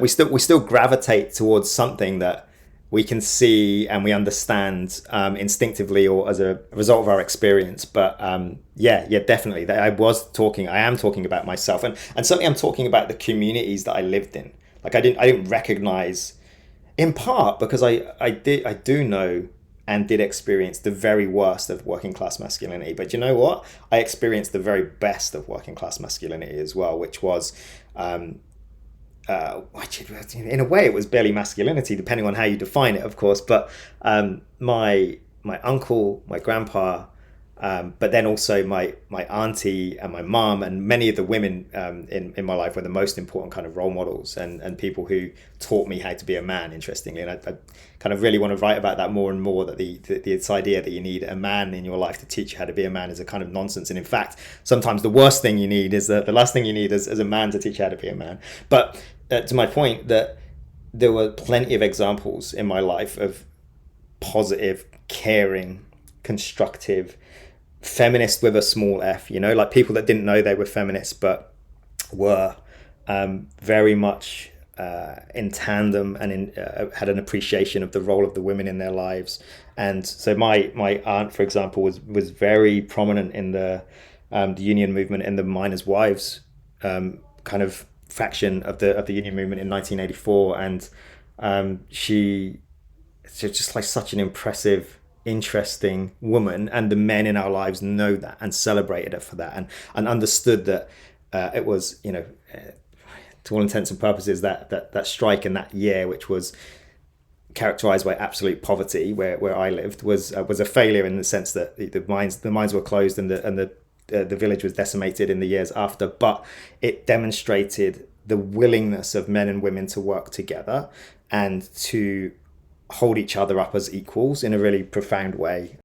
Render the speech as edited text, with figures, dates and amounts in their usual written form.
We still gravitate towards something that we can see and we understand instinctively or as a result of our experience. But yeah, definitely. I am talking about myself, and certainly I'm talking about the communities that I lived in. Like I didn't recognize, in part because I do know and did experience the very worst of working class masculinity. But you know what? I experienced the very best of working class masculinity as well, which was in a way it was barely masculinity depending on how you define it, of course. But my uncle, my grandpa, but then also my auntie and my mom and many of the women in my life were the most important kind of role models and people who taught me how to be a man, interestingly. And I kind of really want to write about that more and more, that this idea that you need a man in your life to teach you how to be a man is a kind of nonsense. And in fact, sometimes the worst thing you need is the last thing you need is a man to teach you how to be a man. But to my point, that there were plenty of examples in my life of positive, caring, constructive, feminist with a small f, like people that didn't know they were feminists but were very much in tandem and had an appreciation of the role of the women in their lives. And so my aunt, for example, was very prominent in the union movement, in the miners' wives kind of faction of the union movement in 1984. And she's just like such an impressive, interesting woman, and the men in our lives know that and celebrated her for that, and understood that it was, to all intents and purposes, that strike in that year, which was characterized by absolute poverty, where I lived, was a failure, in the sense that the mines were closed and the village was decimated in the years after. But it demonstrated the willingness of men and women to work together and to hold each other up as equals in a really profound way.